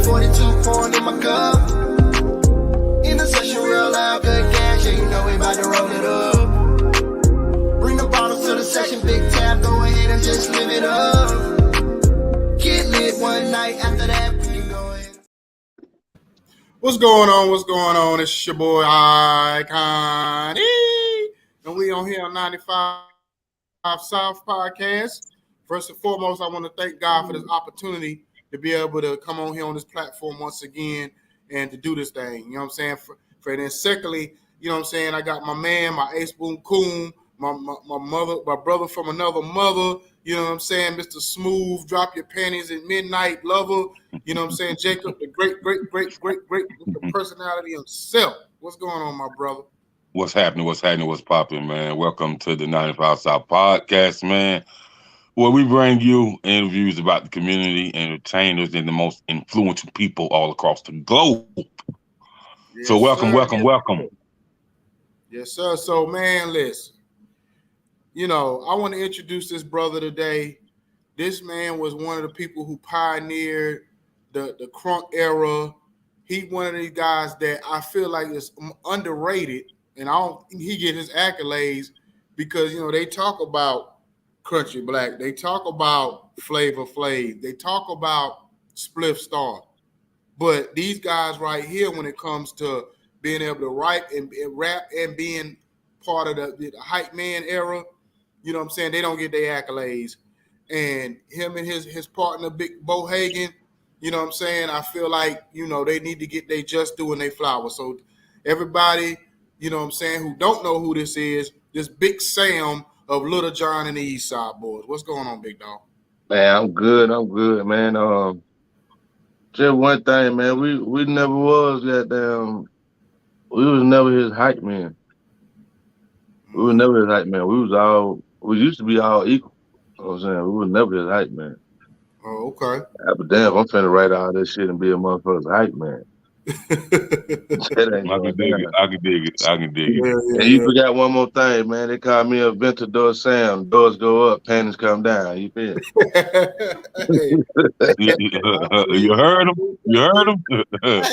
42 pouring in my cup. In the session real loud, good gas, yeah, you know we about to roll it up. Bring the bottles to the session, big tab, go ahead and just live it up. Get lit one night, after that we can go ahead. What's going on? What's going on? It's your boy Icon. And we on here on 95 South Podcast. First and foremost, I want to thank God for this opportunity to be able to come on here on this platform once again and to do this thing. You know what I'm saying? For then secondly, you know what I'm saying, I got my man, my ace boom coon, my mother, my brother from another mother, you know what I'm saying, Mr. Smooth, drop your panties at midnight lover, you know what I'm saying, Jacob, the great personality himself. What's going on, my brother? What's happening? What's popping, man? Welcome to the 95 South Podcast, man, where we bring you interviews about the community, entertainers, and the most influential people all across the globe. Yes, so welcome. Yes, sir. So, man, listen. You know, I want to introduce this brother today. This man was one of the people who pioneered the crunk era. He one of these guys that I feel like is underrated, and I don't think he get his accolades because, you know, they talk about Country Black, they talk about Flavor Flav, they talk about Spliff Star. But these guys right here, when it comes to being able to write and rap and being part of the hype man era, you know what I'm saying, they don't get their accolades. And him and his partner, Big Bo Hagen, you know what I'm saying, I feel like, you know, they need to get their just due and their flowers. So everybody, you know what I'm saying, who don't know who this is, this Big Sam of Little John and the Eastside Boys. What's going on, big dog? Man, I'm good, man. Just one thing, man, we never was we was never his hype man. We was never his hype man. We used to be all equal. You know what I'm saying? We was never his hype man. Oh, okay. But damn, I'm finna write all this shit and be a motherfucker's hype man. I can dig it. Yeah. And you forgot one more thing, man. They call me a Ventador Sam. Doors go up, panties come down. You feel? You heard him? Hey,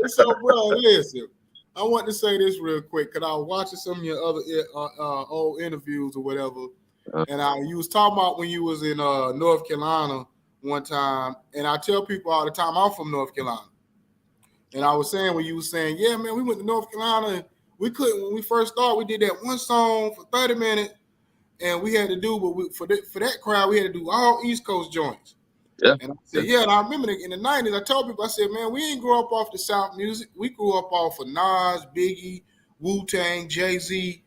so, bro, listen. I want to say this real quick because I was watching some of your other old interviews or whatever, and you was talking about when you was in North Carolina one time, and I tell people all the time I'm from North Carolina, and I was saying when you was saying, yeah, man, we went to North Carolina, and we couldn't, when we first started, we did that one song for 30 minutes, and we had to do, but for that crowd, we had to do all East Coast joints. Yeah. And I said, yeah, and I remember in the 90s, I told people, I said, man, we ain't grew up off the South music. We grew up off of Nas, Biggie, Wu-Tang, Jay-Z.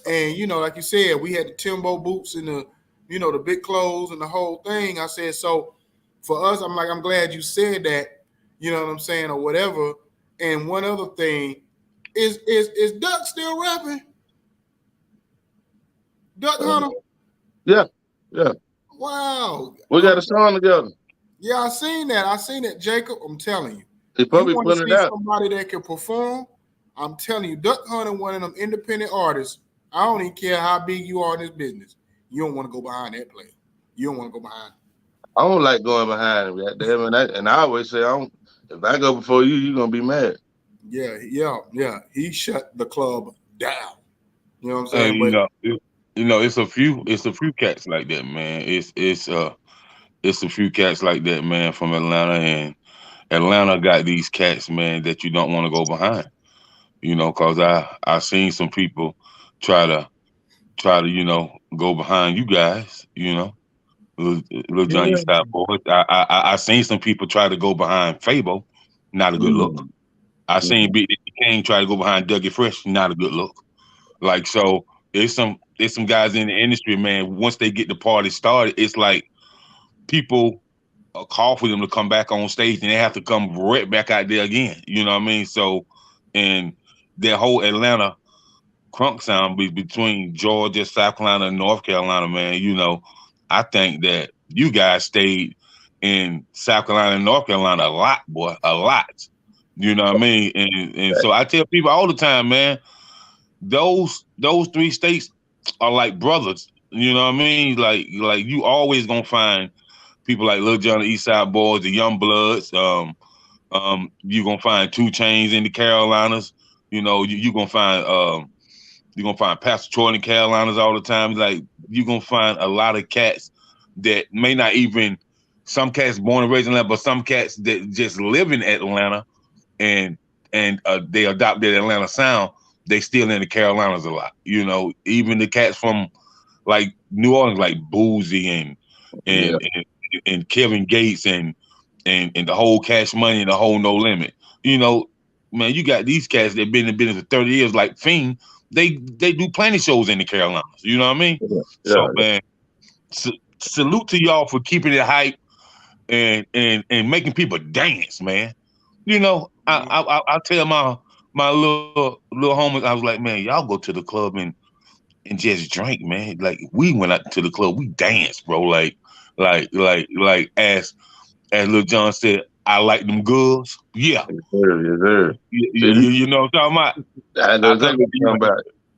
And, you know, like you said, we had the Timbo boots and the, you know, the big clothes and the whole thing. I said, so for us, I'm like, I'm glad you said that, you know what I'm saying, or whatever. And one other thing, is Duck still rapping? Duck Hunter? Yeah. Wow. We got a song together. Yeah, I seen that, Jacob. I'm telling you. He probably you want to putting see it out. somebody that can perform? I'm telling you, Duck Hunter, one of them independent artists. I don't even care how big you are in this business. You don't want to go behind that play. You don't want to go behind it. I don't like going behind him. Goddamn, and I always say, if I go before you, you're gonna be mad. Yeah. He shut the club down. You know what I'm saying? It's a few cats like that, man. It's a few cats like that, man, from Atlanta, and Atlanta got these cats, man, that you don't want to go behind. You know, cause I seen some people try to go behind you guys. You know, Little John Eastside Boys. I seen some people try to go behind Fabo, not a good look. I seen Big King try to go behind Dougie Fresh, not a good look. Like, so there's some guys in the industry, man. Once they get the party started, it's like people call for them to come back on stage, and they have to come right back out there again. You know what I mean? So, and that whole Atlanta crunk sound between Georgia, South Carolina, and North Carolina, man. You know, I think that you guys stayed in South Carolina and North Carolina a lot, boy, a lot. You know what I mean? And so I tell people all the time, man, those three states are like brothers. You know what I mean? Like you always gonna find people like Lil Jon, the Eastside Boys, the Young Bloods, You're gonna find 2 Chainz in the Carolinas. You know, you're gonna find Pastor Troy in the Carolinas all the time. Like you're gonna find a lot of cats that may not even some cats born and raised in Atlanta, but some cats that just live in Atlanta and they adopt that Atlanta sound. They still in the Carolinas a lot. You know, even the cats from like New Orleans, like Boozy Yeah, and and, and Kevin Gates and the whole Cash Money and the whole No Limit. You know, man, you got these cats that been in the business for 30 years, like Fiend. They do plenty shows in the Carolinas. You know what I mean? yeah, So yeah. man, salute to y'all for keeping it hype and making people dance, man. You know, I tell my little homies, I was like, man, y'all go to the club and just drink, man. Like we went out to the club, we danced, bro. Like as Lil John said, I like them girls. Yeah, Yes, sir, yes, sir. See, you know what I'm talking about. I know I think exactly what you're talking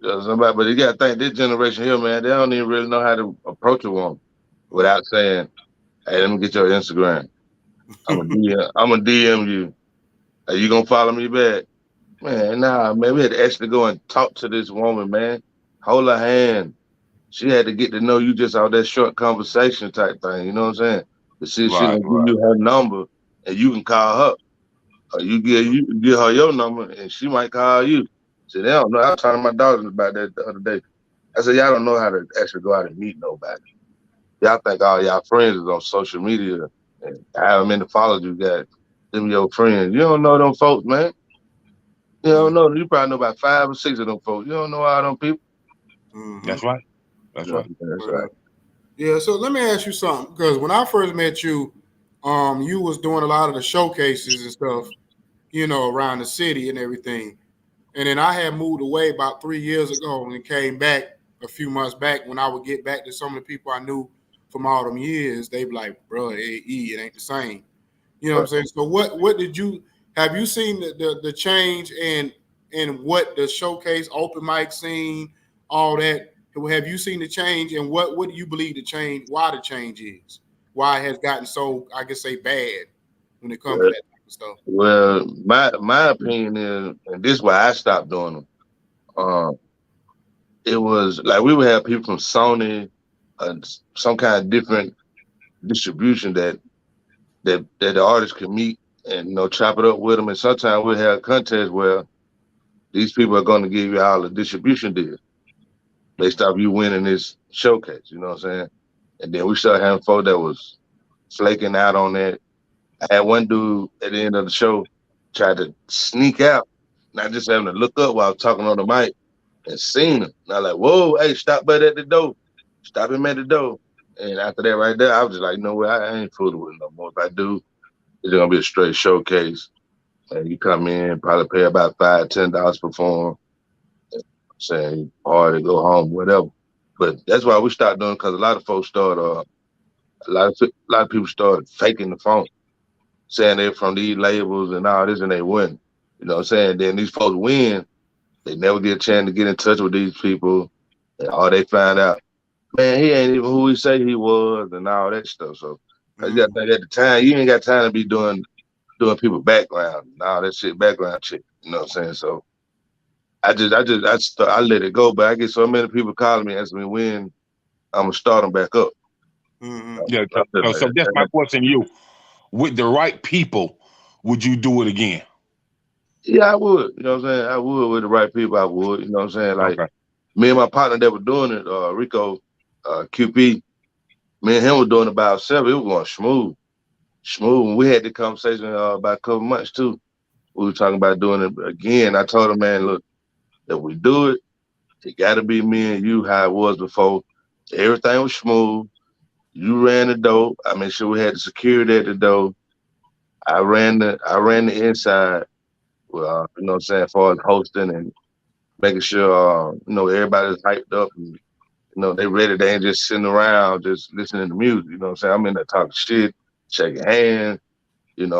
about. Somebody, but you got to think this generation here, man, they don't even really know how to approach a woman without saying, "Hey, let me get your Instagram. I'm gonna DM you. Are you gonna follow me back?" Man, nah, man, we had to actually go and talk to this woman, man. Hold her hand. She had to get to know you just out that short conversation type thing. You know what I'm saying? To see if she right, gonna give right. you her number and you can call her. Or you give her your number and she might call you. See, they don't know. I was talking to my daughters about that the other day. I said, y'all don't know how to actually go out and meet nobody. Y'all think all y'all friends is on social media and how many followers you got. Them your friends. You don't know them folks, man. You don't know. You probably know about 5 or 6 of them folks. You don't know all them people. Mm-hmm. That's right. That's Yeah, right. that's Well, right. yeah. So let me ask you something, because when I first met you, you was doing a lot of the showcases and stuff, around the city and everything. And then I had moved away about 3 years ago and came back a few months back. When I would get back to some of the people I knew from all them years, they be like, bro, it ain't the same. You know what I'm Right. saying? So what did you have you seen the change in what the showcase open mic scene, all that? Have you seen the change, and what do you believe the change, why the change is? Why it has gotten so, I guess, say, bad when it comes to Yeah. that type of stuff? Well, my opinion is, and this is why I stopped doing them. Um, it was like we would have people from Sony, some kind of different distribution that the artist could meet and chop it up with them. And sometimes we have contests where these people are going to give you all the distribution deal based off you winning this showcase. You know what I'm saying? And then we started having folk that was flaking out on that. I had one dude at the end of the show tried to sneak out, not just having to look up while I was talking on the mic and seen him. And I was like, whoa, hey, stop that at the door. Stop him at the door. And after that right there, I was just like, no way, I ain't fooling with him no more. If I do, it's gonna be a straight showcase. And you come in, probably pay about $5, $10 per form, saying party, go home, whatever. But that's why we stopped doing, because a lot of folks started a lot of people started faking the phone, saying they're from these labels and all this, and they win. You know what I'm saying? Then these folks win, they never get a chance to get in touch with these people, and all they find out, man, he ain't even who he say he was, and all that stuff. So you got to Mm-hmm. think at the time, you ain't got time to be doing people background and all that shit, background check. You know what I'm saying? So I let it go, but I get so many people calling me, asking me when I'm gonna start them back up. Mm-hmm. Yeah. I feel So that's my like, question to you. With the right people, would you do it again? yeah, I would. You know what I'm saying? I would with the right people. I would. You know what I'm saying? Like Okay. me and my partner that were doing it, Rico, QP. Me and him were doing it by ourselves. It was going smooth, smooth. And we had the conversation about a couple months too. We were talking about doing it again. I told him, man, look, if we do it, it got to be me and you how it was before. Everything was smooth. You ran the door. I made sure we had the security at the door. I ran the inside. Well, you know what I'm saying, as far as hosting and making sure everybody's hyped up and they ready. They ain't just sitting around just listening to music. You know what I'm saying? I'm in there talking shit, shaking hands. I'm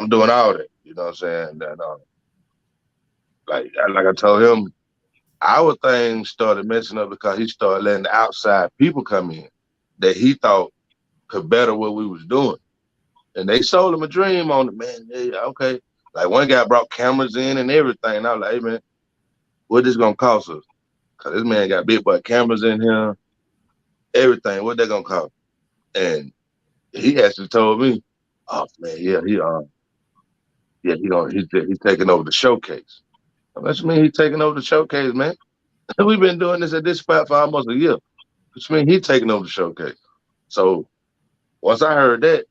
doing all that. You know what I'm saying? And like I told him, our thing started messing up because he started letting the outside people come in that he thought could better what we was doing. And they sold him a dream on it, man. Yeah, okay. Like one guy brought cameras in and everything. And I was like, hey man, what this gonna cost us? Cause this man got big boy cameras in here, everything. What that gonna cost? And he actually told me, oh man, he's taking over the showcase. What you mean he taking over the showcase, man? We've been doing this at this spot for almost a year. Which means he taking over the showcase. So once I heard that,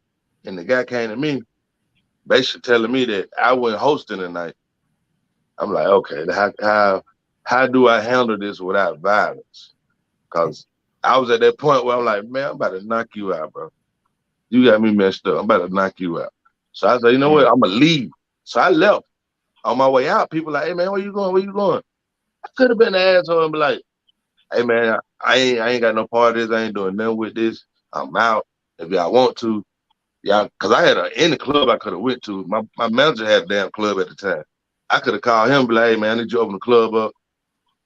and the guy came to me, basically telling me that I wasn't hosting tonight, I'm like, okay, how do I handle this without violence? Because I was at that point where I'm like, man, I'm about to knock you out, bro. You got me messed up. I'm about to knock you out. So I said, you know what? I'm gonna leave. So I left. On my way out, people like, hey man, where you going? Where you going? I could have been an asshole and be like, hey man, I ain't got no part of this. I ain't doing nothing with this. I'm out. If y'all want to, y'all, cause I had any club I could have went to. My manager had a damn club at the time. I could have called him and be like, hey man, I need you to open the club up.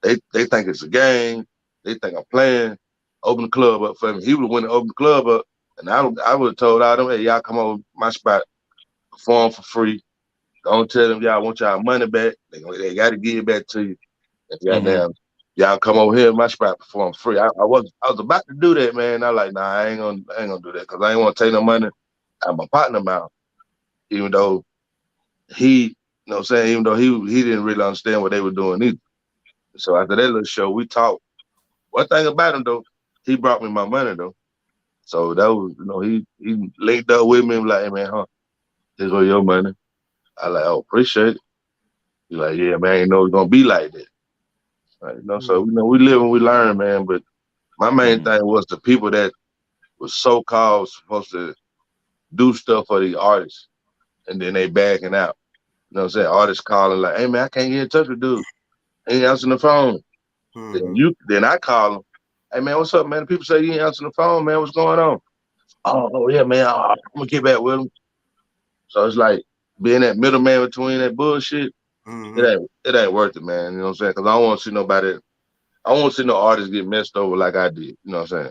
They think it's a game. They think I'm playing. Open the club up for me. He would have went and opened the club up, and I would have told all them, hey, y'all come over my spot, perform for free. Don't tell them y'all want y'all money back. They got to give it back to you. And goddamn, y'all come over here in my spot, perform free. I was about to do that, man. I like, nah, I ain't gonna do that because I ain't want to take no money out my partner mouth. Even though he, you know what I'm saying, even though he didn't really understand what they were doing either. So after that little show, we talked. One thing about him though, he brought me my money though. So that was, you know, he linked up with me and was like, hey man, here's all your money. I like, oh, appreciate it. He's like, yeah, man, I ain't know it's gonna be like that. Like, you know, so you know, we live and we learn, man. But my main thing was the people that was so-called supposed to do stuff for the artists, and then they backing out. You know what I'm saying? Artists calling like, hey man, I can't get in touch with dude. He ain't answering the phone. Then I call him. Hey man, what's up, man? People say you ain't answering the phone, man. What's going on? Oh yeah, man. I'm gonna get back with him. So it's like being that middleman between that bullshit. It ain't worth it, man. You know what I'm saying? Because I don't want to see nobody. I don't want to see no artist get messed over like I did. You know what I'm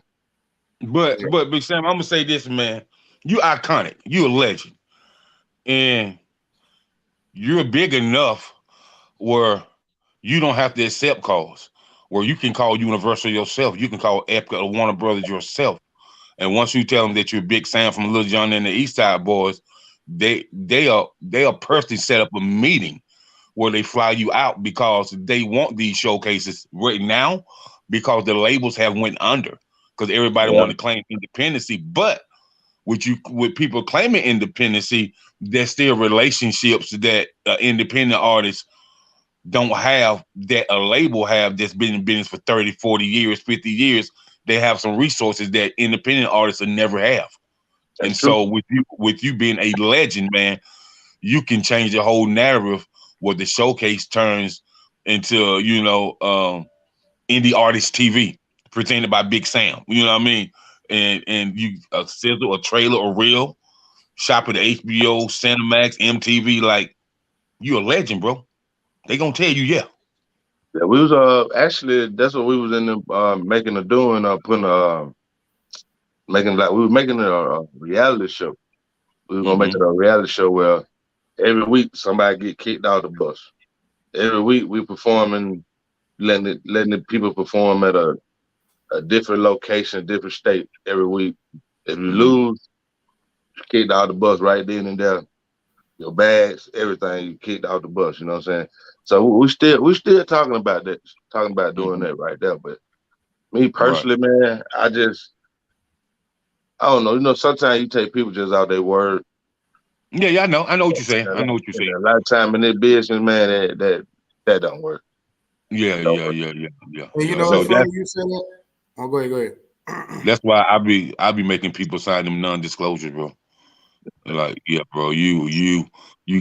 saying? But Big Sam, I'm gonna say this, man. You iconic. You a legend, and you're big enough where you don't have to accept calls. Where you can call Universal yourself. You can call Epic or Warner Brothers yourself. And once you tell them that you're Big Sam from Lil Jon and the Eastside Boys, they'll personally set up a meeting where they fly you out because they want these showcases right now because the labels have went under because everybody want to claim independency. But with people claiming independency, there's still relationships that independent artists don't have that a label have that's been in business for 30, 40 years, 50 years. They have some resources that independent artists will never have. That's true. So with you being a legend, man, you can change the whole narrative where the showcase turns into, you know, indie artist TV presented by Big Sam. You know what I mean? And you a sizzle, a trailer, a reel, shop at HBO, Cinemax, MTV, like you a legend, bro. They gonna tell you, yeah. Yeah, we was actually that's what we was in the making a doing putting making like we were making a reality show. We were gonna make it a reality show where every week somebody get kicked out the bus. Every week we performing, letting the people perform at a different location, different state every week. If you lose, you kicked out the bus right then and there. Your bags, everything, you kicked out the bus. You know what I'm saying? So we still talking about that, talking about doing that right there. But me personally, man, I don't know. You know, sometimes you take people just out their word. Yeah, I know what you're saying. I know what you're saying. A lot of time in this business, man, that don't work. Yeah. And you know, So it's funny you say that. Oh, go ahead. That's why I be making people sign them non-disclosures, bro. Like, yeah, bro, you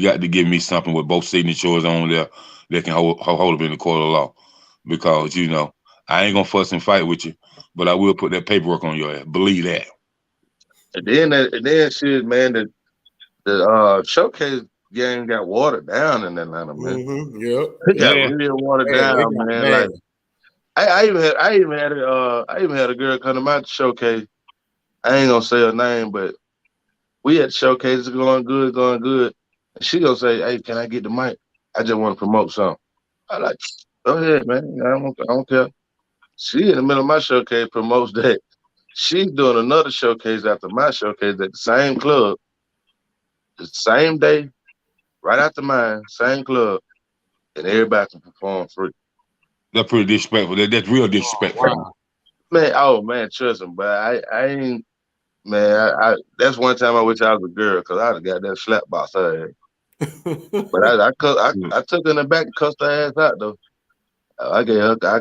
got to give me something with both signatures on there that can hold up in the court of law, because you know I ain't gonna fuss and fight with you, but I will put that paperwork on your ass. Believe that. And then shit, man, the showcase game got watered down in Atlanta, man. Yep. It got real watered down, man. Bad. Like I even had a girl come to my showcase. I ain't gonna say her name, but we had showcases going good, going good. And she gonna say, "Hey, can I get the mic? I just want to promote something." I like, go ahead, man. I don't care. She in the middle of my showcase promotes that. She's doing another showcase after my showcase at the same club, the same day, right after mine, same club, and everybody can perform free. That's pretty disrespectful. That's real Oh, disrespectful. wow. Man, oh man, trust me, but I ain't man. That's one time I wish I was a girl because I'd have got that slap box her ass. But I took her in the back and cussed her ass out though. I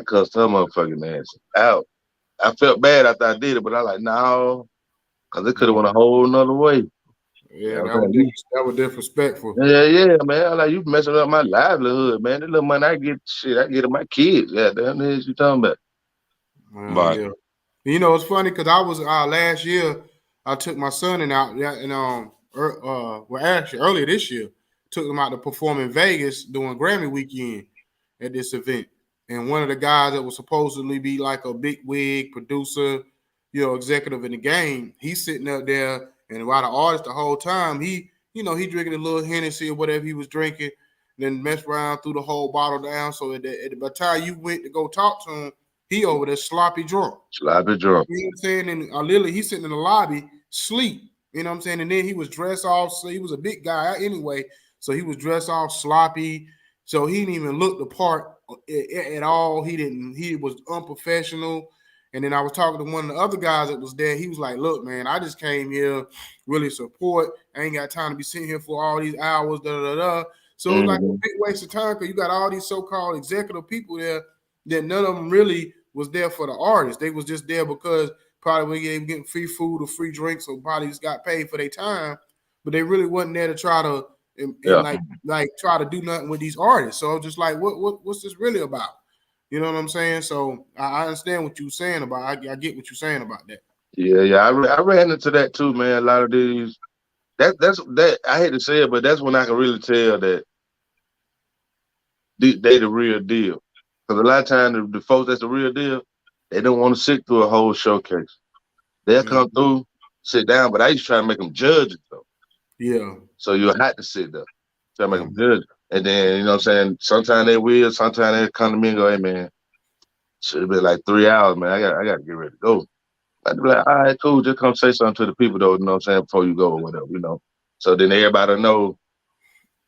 cussed her motherfucking ass out. I felt bad after I did it, but I like no, because it could have went a whole nother way. You Yeah, know that what I'm was saying? that was disrespectful. Yeah, man. I like you messing up my livelihood, man. The little money I get, shit, I get to my kids. Yeah, damn, the hell you talking about? Right. Yeah. You know, it's funny because I was last year. I took my son and out, yeah, and well, actually earlier this year, took him out to perform in Vegas doing Grammy weekend at this event. And one of the guys that was supposedly be like a big wig producer, executive in the game, he's sitting up there, and while the artist the whole time, he drinking a little Hennessy or whatever he was drinking, then messed around, threw the whole bottle down. So by the time you went to go talk to him, he over there sloppy drunk. Sloppy drunk. You know what I'm saying? And literally, he's sitting in the lobby, sleep. You know what I'm saying? And then he was dressed off. So he was a big guy anyway. So he was dressed off sloppy. So he didn't even look the part at all. He was unprofessional. And then I was talking to one of the other guys that was there. He was like, look, man, I just came here really support. I ain't got time to be sitting here for all these hours, da da da. So it was like a big waste of time because you got all these so-called executive people there that none of them really was there for the artists. They was just there because probably they were getting free food or free drinks, or probably just got paid for their time, but they really wasn't there to try to like try to do nothing with these artists. So I was just like, what's this really about? You know what I'm saying? So I understand what you're saying about. I get what you're saying about that. Yeah. I ran into that too, man. A lot of these. That's that. I hate to say it, but that's when I can really tell that they the real deal. Because a lot of times the folks that's the real deal, they don't want to sit through a whole showcase. They'll come through, sit down, but I used to try to make them judges though. Yeah. So you had to sit there, try to make them judge. And then, you know what I'm saying, sometimes they will, sometimes they come to me and go, hey man, should have been like 3 hours, man. I got to get ready to go. I'd be like, all right, cool, just come say something to the people though, you know what I'm saying, before you go or whatever, you know. So then everybody know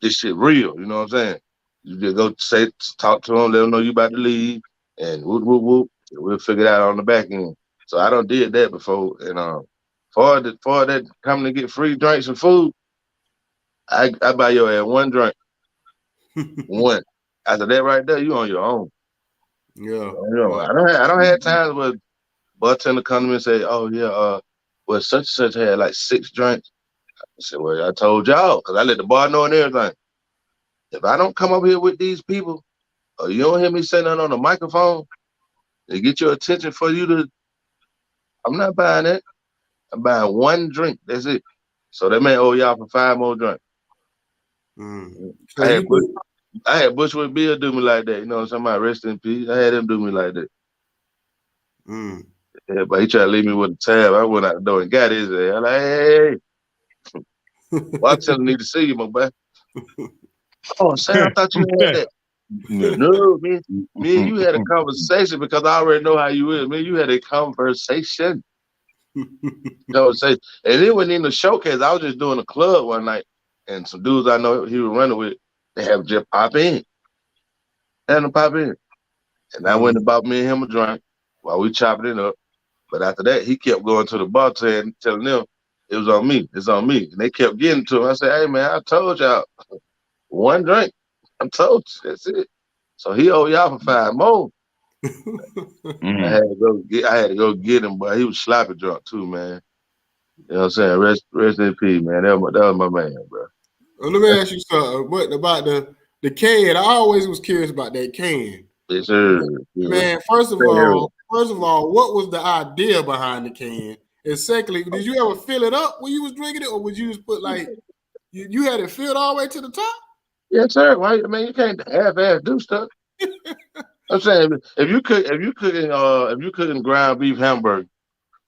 this shit real, you know what I'm saying? You just go talk to them, let them know you about to leave, and whoop, whoop, whoop. We'll figure it out on the back end. So I done did that before. And for that coming to get free drinks and food, I buy your ass one drink. One. After that right there, you on your own. Yeah. You know, I don't have times where bartender come to me and say, oh yeah, well such and such had like 6 drinks. I said, well, I told y'all, because I let the bar know and everything. If I don't come up here with these people, or you don't hear me say nothing on the microphone, they get your attention for you to, I'm not buying that. I'm buying one drink. That's it. So that man owe y'all for 5 more drinks. So I had Bushwick Bill do me like that. You know what I'm saying? About rest in peace. I had him do me like that. Yeah, but he tried to leave me with a tab. I went out the door and got his ass. I'm like, hey. Bartender need to see you, my boy. Oh, Sam, I thought you had that. No, me and you had a conversation because I already know how you is. Me and you had a conversation. And it wasn't in the showcase. I was just doing a club one night, and some dudes I know he was running with, they have just pop in. Had them pop in. And I went and bought me and him a drink while we chopping it up. But after that, he kept going to the bartender and telling them, it was on me. It's on me. And they kept getting to him. I said, hey, man, I told y'all. One drink. I told you. That's it. So he owe y'all for 5 more. I had to go get him, but he was sloppy drunk too, man. You know what I'm saying? Rest in peace, man. That was my man, bro. Well, let me ask you something. What about the can? I always was curious about that can. Yes, sir. Man, first of all, what was the idea behind the can? And secondly, did you ever fill it up when you was drinking it, or would you just put like you had it filled all the way to the top? Yes, sir. Why? I mean, you can't half-ass do stuff. I'm saying if you cooking ground beef hamburger,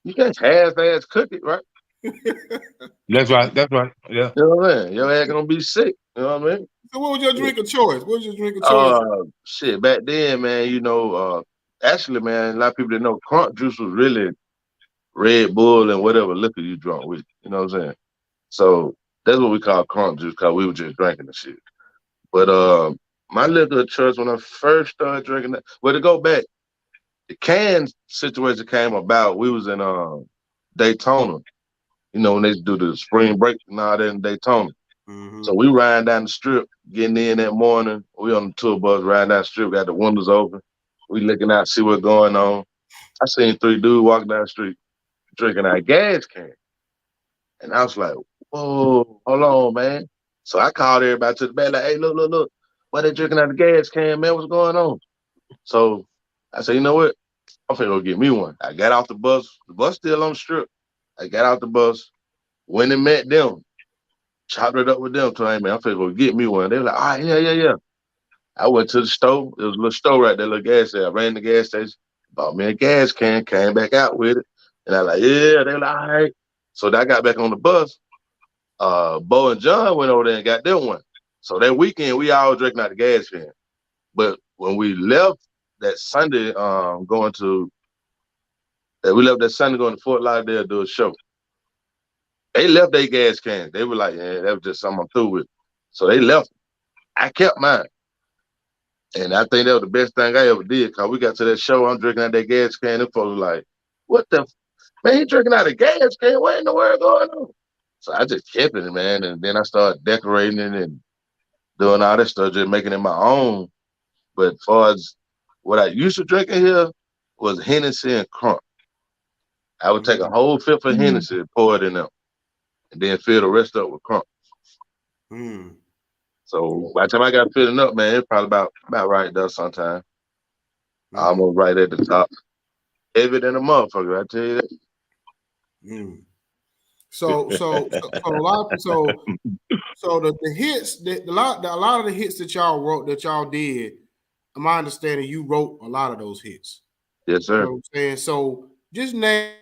you can't half-ass cook it, right? That's right. That's right. Yeah. You know what I mean? Your ass gonna be sick. You know what I mean? So what was your drink of choice? What was your drink of choice? Shit, back then, man, actually, man, a lot of people didn't know crunk juice was really Red Bull and whatever liquor you drunk with. You know what I'm saying? So that's what we call crunk juice because we were just drinking the shit. But my liquor of choice when I first started drinking that, well, to go back, the can situation came about. We was in Daytona, when they do the spring break and all that in Daytona. So we riding down the strip, getting in that morning. We on the tour bus riding down the strip, got the windows open. We looking out, see what's going on. I seen 3 dudes walking down the street drinking out of gas can. And I was like, whoa, hold on, man. So I called everybody to the back, like, hey, look. Why they drinking out of the gas can, man? What's going on? So I said, you know what? I'm finna go get me one. I got off the bus. The bus still on the strip. I got out the bus, went and met them, chopped it up with them. Told them, man, I'm finna go get me one. They were like, all right, yeah. I went to the store. There was a little store right there, little gas station. I ran the gas station, bought me a gas can, came back out with it. And I was like, yeah. They were like, all right. So I got back on the bus. Bo and John went over there and got them one. So that weekend, we all drinking out the gas can. But when we left that Sunday, going to Fort Lauderdale to do a show. They left their gas cans. They were like, yeah, that was just something I'm through with. So they left. I kept mine. And I think that was the best thing I ever did, because we got to that show, I'm drinking out that gas can, and folks were like, what the, man, he drinking out a gas can? What in the world going on? So I just kept it, man, and then I started decorating it and doing all that stuff, just making it my own. But as far as what I used to drink in here was Hennessy and crunk. I would take a whole fifth of Hennessy and pour it in them, and then fill the rest up with crunk. So by the time I got filling up, man, it's probably about right there sometime. Almost right at the top. Heavier than a motherfucker, I tell you that. So the hits, a lot of the hits that y'all wrote, that y'all did, in my understanding, you wrote a lot of those hits. Yes, sir. You know what I'm saying? So just name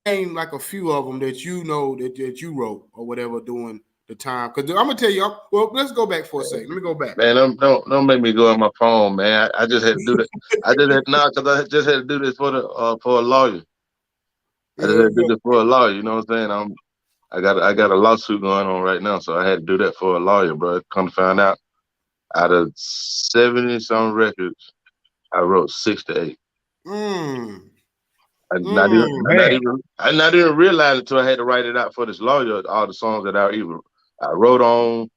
like a few of them that you know that you wrote or whatever during the time. Because I'm gonna tell you, well, let's go back for a second. Let me go back. Man, don't make me go on my phone, man. I just had to do that. I just had to do this for a lawyer. I just had to do this for a lawyer. You know what I'm saying? I got a lawsuit going on right now, so I had to do that for a lawyer, bro. Come to find out of 70-some records, I wrote 6 to 8. I not even realize until I had to write it out for this lawyer, all the songs that I wrote on,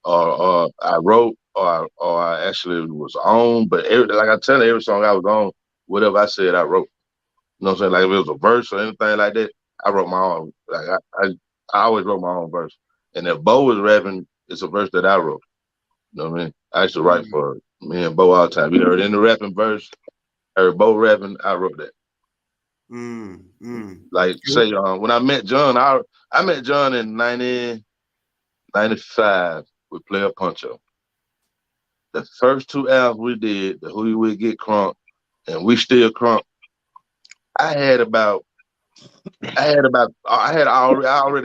or I wrote, or I actually was on. But like I tell you, every song I was on, whatever I said, I wrote. You know what I'm saying? Like if it was a verse or anything like that, I wrote my own. Like I always wrote my own verse. And if Bo was rapping, it's a verse that I wrote. You know what I mean? I used to write for me and Bo all the time. You heard in the rapping verse, heard Bo rapping, I wrote that. Like say, when I met John, I met John in 1995 with Player Puncho. The first 2 albums we did, the Who You Will Get Crunk and We Still Crunk, I already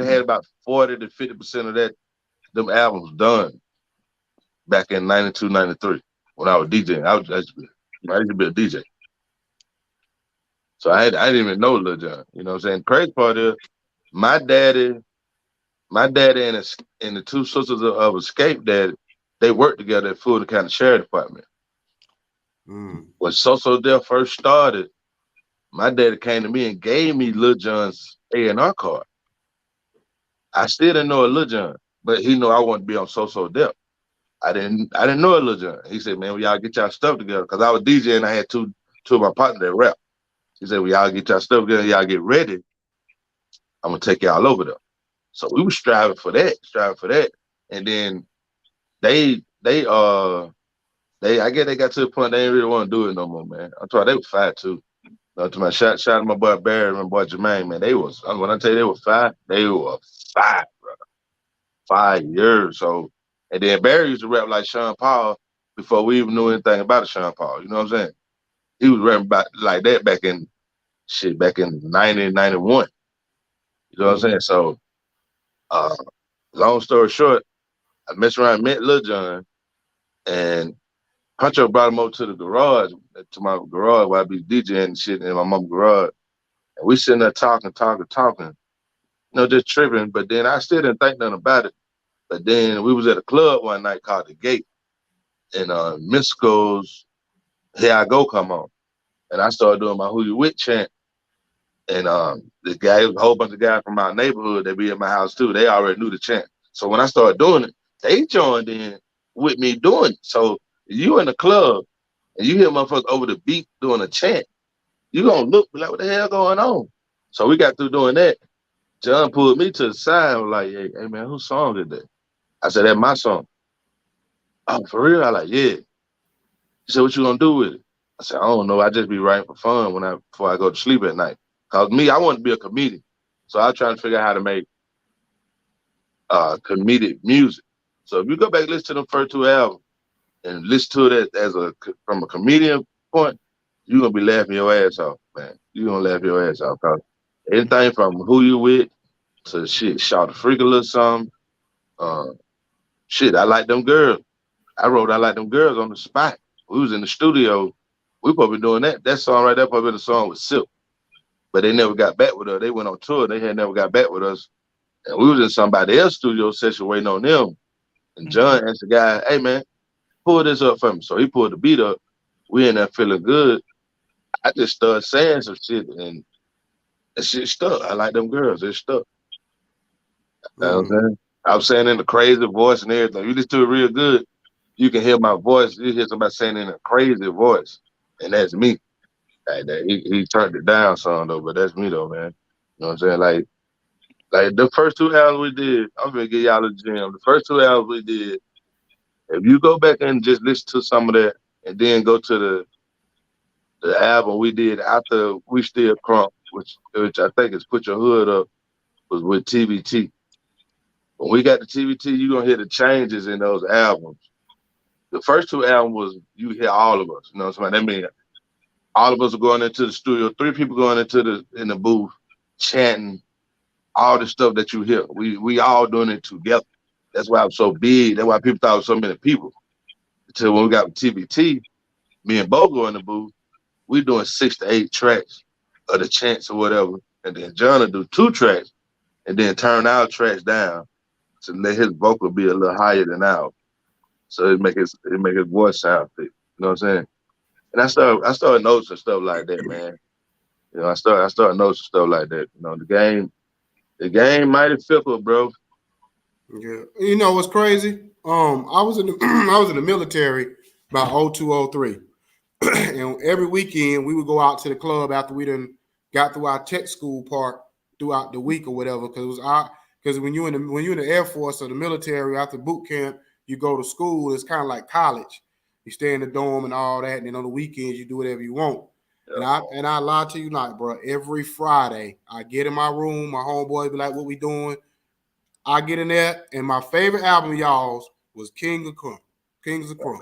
had about 40 to 50% of them albums done back in 92, 93 when I was DJing. I used to be a DJ. So I didn't even know Lil Jon. You know what I'm saying? Crazy part is my daddy and the 2 sisters of Escape Daddy, they worked together at Fulton County Sheriff Department. When So Def first started, my daddy came to me and gave me Lil Jon's A&R card. I still didn't know a Lil Jon, but he knew I wanted to be on So Def. I didn't know a Lil Jon. He said, man, well, y'all get y'all stuff together. Because I was DJing and I had two of my partners that rap. He said, well, y'all get y'all stuff together, y'all get ready. I'm gonna take y'all over there. So we were striving for that. And then I guess they got to the point they didn't really want to do it no more, man. I'm sorry, they were 5 too. To my shout out to my boy Barry and my boy Jermaine, man. When I tell you they were 5, bro. 5 years. So, and then Barry used to rap like Sean Paul before we even knew anything about Sean Paul. You know what I'm saying? He was rapping about like that back in 90, 91. You know what I'm saying? So, uh, long story short, I messed around, met Lil Jon, and Huncho brought him over to the garage, to my garage where I be DJing and shit in my mom's garage. And we sitting there talking, just tripping. But then I still didn't think nothing about it. But then we was at a club one night called The Gate, and Mystico's Here I Go come on. And I started doing my Who You With chant. And the guy, a whole bunch of guys from our neighborhood that be at my house too, they already knew the chant. So when I started doing it, they joined in with me doing it. So you in the club and you hear motherfuckers over the beat doing a chant, you gonna look like, what the hell going on? So we got through doing that. John pulled me to the side and was like, hey man, whose song is that? I said, that's my song. Oh, for real? I like, yeah. He said, what you gonna do with it? I said, I don't know. I just be writing for fun before I go to sleep at night. Cause me, I want to be a comedian. So I was trying to figure out how to make comedic music. So if you go back and listen to them first two albums and listen to it from a comedian point, you're gonna be laughing your ass off, man. You're gonna laugh your ass off. Cause anything from Who You With to shit, Shout a Freak a Little Something. Shit, I Like Them Girls. I wrote I Like Them Girls on the spot. We was in the studio. We probably doing that. That song right there probably the song with Silk. But they never got back with us. They went on tour. They had never got back with us. And we was in somebody else's studio session waiting on them. And John asked the guy, hey man, pull this up for me. So he pulled the beat up. We in there feeling good. I just started saying some shit and shit stuck. I Like Them Girls. It stuck. You know what I'm saying? I was saying in a crazy voice and everything. You listen to it real good, you can hear my voice. You hear somebody saying in a crazy voice. And that's me. Like that. He turned it down some though, but that's me though, man. You know what I'm saying? Like the first two albums we did, I'm gonna give y'all a gem. The first two albums we did, if you go back and just listen to some of that and then go to the album we did after We Still Crunk, which I think is Put Your Hood Up, was with TBT. When we got to TBT, you're gonna hear the changes in those albums. The first two albums was you hear all of us. You know what I'm saying? That means all of us are going into the studio, 3 people going in the booth, chanting all the stuff that you hear. We all doing it together. That's why I'm so big. That's why people thought it was so many people. Until when we got TBT, me and Bo go in the booth, we doing 6 to 8 tracks of the chants or whatever. And then John will do 2 tracks and then turn our tracks down to let his vocal be a little higher than ours. So it make his voice sound thick. You know what I'm saying? And I started noticing stuff like that, man. You know, I started noticing stuff like that. You know, the game mighty fickle, bro. Yeah, you know what's crazy? I was in the I was in the military about 0203, and every weekend we would go out to the club after we done got through our tech school part throughout the week or whatever. Because when you're in the Air Force or the military after boot camp, you go to school. It's kind of like college. You stay in the dorm and all that, and then on the weekends you do whatever you want. Yeah. And I lie to you not, bro. Every Friday I get in my room, my homeboys be like, "What we doing?" I get in there, and my favorite album of y'all's was Kings of Crunk. Kings of Crunk.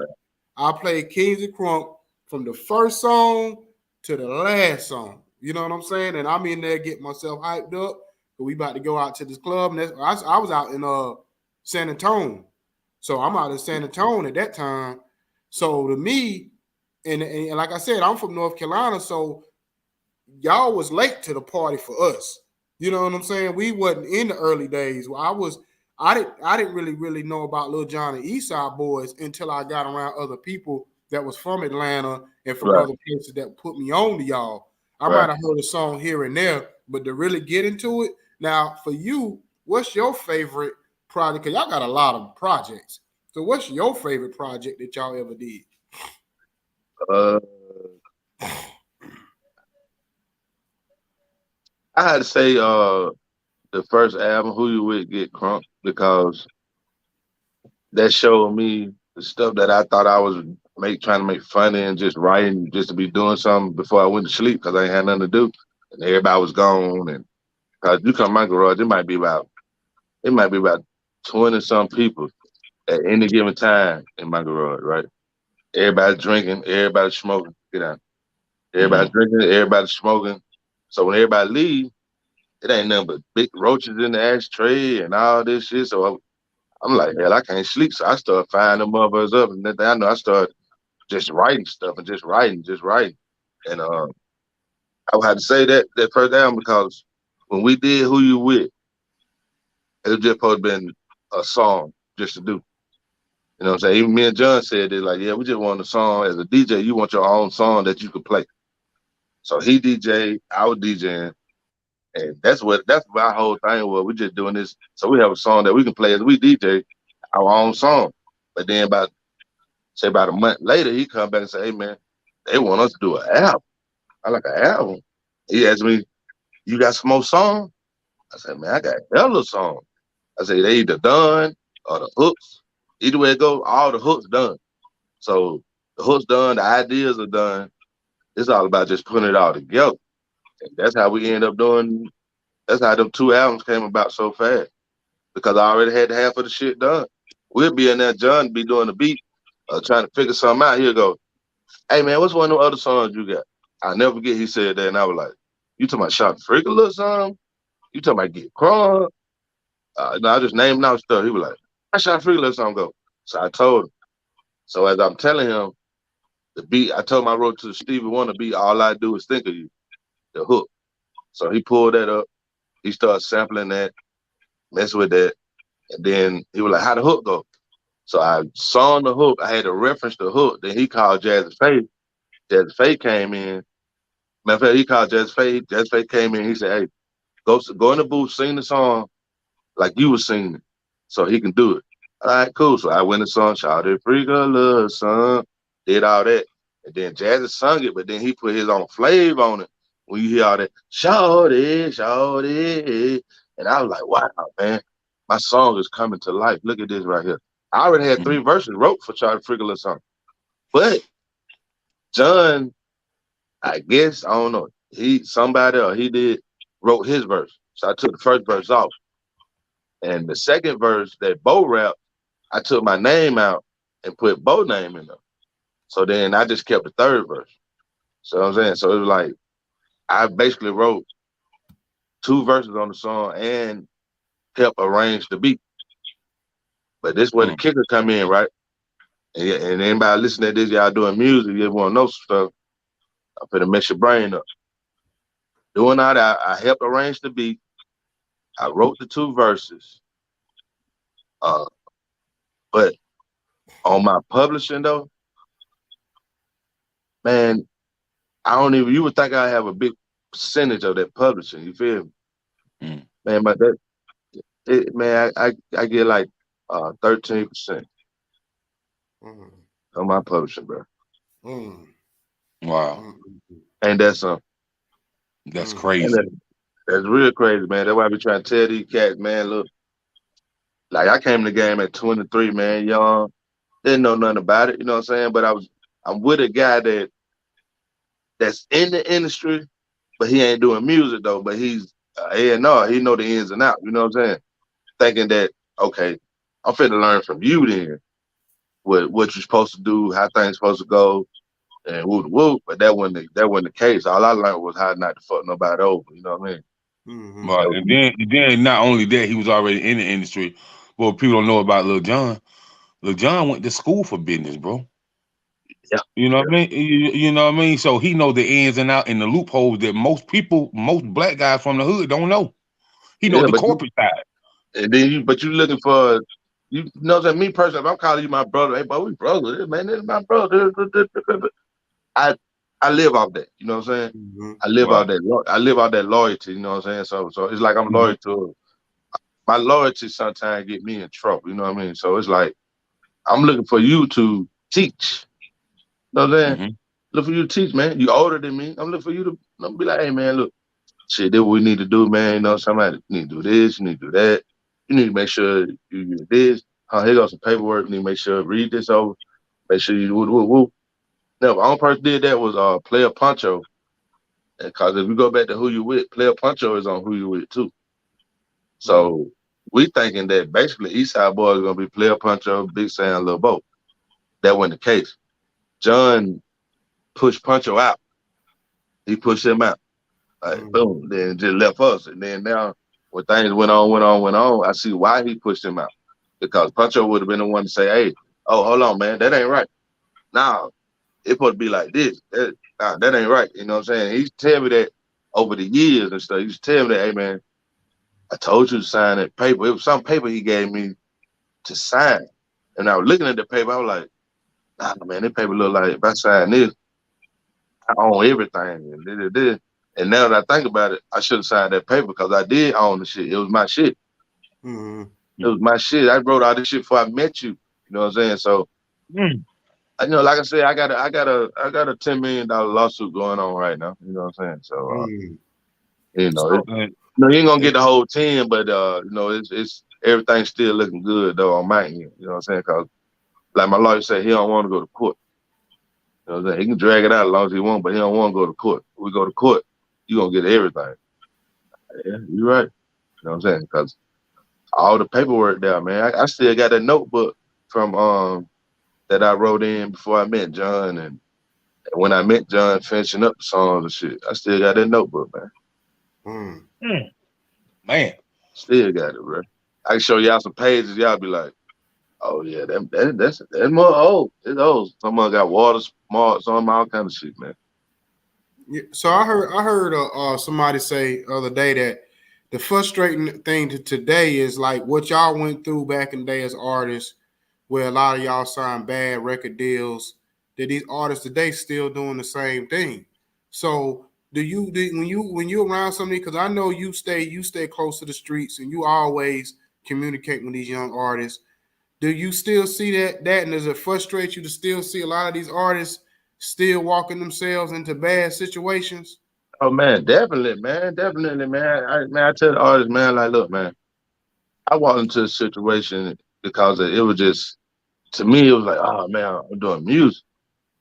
I played Kings of Crunk from the first song to the last song. You know what I'm saying? And I'm in there getting myself hyped up. But we about to go out to this club. And I was out in San Antonio. So I'm out in San Antonio at that time. So to me, and like I said, I'm from North Carolina. So y'all was late to the party for us. You know what I'm saying? We wasn't in the early days. I didn't really know about Lil Jon and Eastside boys until I got around other people that was from Atlanta and from other places that put me on to y'all. I might have heard a song here and there, but to really get into it. Now, for you, what's your favorite project? Because y'all got a lot of projects. So what's your favorite project that y'all ever did? I had to say the first album, Who You With Get Crunk, because that showed me the stuff that I thought I was trying to make funny and just writing just to be doing something before I went to sleep because I ain't had nothing to do. And everybody was gone. And cause you come to my garage, it might be about 20 some people at any given time in my garage, right? Everybody drinking, everybody smoking. Get out. Everybody drinking, everybody smoking. So when everybody leave, it ain't nothing but big roaches in the ashtray and all this shit. So I'm like, hell, I can't sleep. So I start firing them motherfuckers up, and then I know I start just writing stuff and just writing. And I would have to say that first album because when we did Who You With, it was just supposed to been a song just to do. You know what I'm saying? Even me and John said it like, yeah, we just want a song. As a DJ, you want your own song that you could play. So he DJ, I was DJing, and that's my whole thing was. We just doing this so we have a song that we can play as we DJ our own song. But then about a month later, he come back and say, hey man, they want us to do an album. I like an album. He asked me, you got some more songs? I said, man, I got hella songs. I said, they either done or the hooks. Either way it goes, all the hooks done. So the hooks done, the ideas are done. It's all about just putting it all together. And that's how we end up doing, that's how them 2 albums came about so fast. Because I already had half of the shit done. We'll be in there, John be doing the beat, trying to figure something out. He'll go, hey man, what's one of them other songs you got? I'll never forget he said that, and I was like, you talking about Shot Freak a little something? You talking about Get Crunk? No, I just named out stuff. He was like, I Shot Freak a little something go. So I told him. So as I'm telling him, the beat, I told him I wrote to Stevie Wonder beat, all I do is think of you, the hook. So he pulled that up. He started sampling that, messing with that. And then he was like, how the hook go? So I saw the hook. I had to reference the hook. Then he called Jazzy Faye. Jazzy Faye came in. Matter of fact, he called Jazzy Faye. Jazzy Faye came in. He said, hey, go in the booth, sing the song like you were singing it so he can do it. All right, cool. So I went and sung Shout It Freak a Little Son, did all that. And then Jazzy sung it, but then he put his own flavor on it. When you hear all that, shout it. And I was like, wow, man, my song is coming to life. Look at this right here. I already had 3 verses wrote for Shout It Freak a Little Son. But John, I guess, I don't know, somebody or he did wrote his verse. So I took the first verse off. And the second verse that Bo rapped, I took my name out and put Bo name in there. So then I just kept the third verse. So I'm saying, so it was like, I basically wrote 2 verses on the song and helped arrange the beat. But this is where the kicker come in, right? And anybody listening to this, y'all doing music, you want to know some stuff, I'm finna mess your brain up. Doing all that, I helped arrange the beat. I wrote the 2 verses. But on my publishing though, man, you would think I have a big percentage of that publishing, you feel me? Man, but I get like 13% on my publishing, bro. Wow. Ain't that something? That's crazy. That's real crazy, man. That's why I be trying to tell these cats, man, look, like I came in the game at 23, man, young, didn't know nothing about it, you know what I'm saying? But I'm with a guy that's in the industry, but he ain't doing music though, but he's A&R, he know the ins and outs, you know what I'm saying? Thinking that, okay, I'm finna learn from you then, what you're supposed to do, how things supposed to go, and whoop, but that wasn't the case. All I learned was how not to fuck nobody over, you know what I mean? Right. And then not only that, he was already in the industry. But what people don't know about Lil Jon, Lil Jon went to school for business, bro. Yeah. You know what I mean? You know what I mean? So he know the ins and out and the loopholes that most black guys from the hood don't know. He know the corporate side. And then you looking for, you know that me personally, if I'm calling you my brother, hey, bro, we brothers, man, this is my brother. I live off that, you know what I'm saying? I live off that loyalty, you know what I'm saying? So it's like I'm loyal to my loyalty sometimes get me in trouble, you know what I mean? So it's like I'm looking for you to teach. You know what I'm saying? Look for you to teach, man. You older than me. I'm looking for you to be like, hey man, look, shit, this what we need to do, man. You know, somebody need to do this, you need to do that. You need to make sure you do this. Here goes some paperwork. You need to make sure read this over. Make sure you woo. No, the only person did that was Player Poncho. Because if you go back to Who You With, Player Poncho is on Who You With too. So we thinking that basically Eastside Boyz is gonna be Player Poncho, Big Sam, Lil Bo. That wasn't the case. John pushed Poncho out. He pushed him out. Like boom, then just left us. And then now when things went on, I see why he pushed him out. Because Puncho would have been the one to say, hey, oh, hold on, man, that ain't right. Now it's supposed to be like this. That ain't right. You know what I'm saying? He's telling me that over the years and stuff. He's telling me that, hey man, I told you to sign that paper. It was some paper he gave me to sign. And I was looking at the paper, I was like, nah, man, this paper look like if I sign this, I own everything. And this. And now that I think about it, I should have signed that paper because I did own the shit. It was my shit. Mm-hmm. It was my shit. I wrote all this shit before I met you. You know what I'm saying? So, like I said, I got a $10 million lawsuit going on right now. You know what I'm saying? So, So, you ain't gonna get the whole 10, but it's everything's still looking good though on my end. You know what I'm saying? Because like my lawyer said, he don't want to go to court. You know what I'm saying? He can drag it out as long as he wants, but he don't want to go to court. If we go to court, you gonna get everything. Yeah, you're right. You know what I'm saying? Because all the paperwork there, man. I still got that notebook from that I wrote in before I met John, and when I met John finishing up the songs and shit. I still got that notebook, man. Man. Still got it, bro. I can show y'all some pages. Y'all be like, oh yeah, that's more old. It's old. Someone got water marks on them, all kind of shit, man. Yeah, so I heard somebody say the other day that the frustrating thing today is like what y'all went through back in the day as artists, where a lot of y'all signed bad record deals. That these artists today still doing the same thing. So when you around somebody, because I know you stay close to the streets and you always communicate with these young artists. Do you still see that and does it frustrate you to still see a lot of these artists still walking themselves into bad situations? Oh man, definitely, man. I tell the artist, man, like, look, man, I walked into a situation because it was just, to me, it was like, oh man, I'm doing music,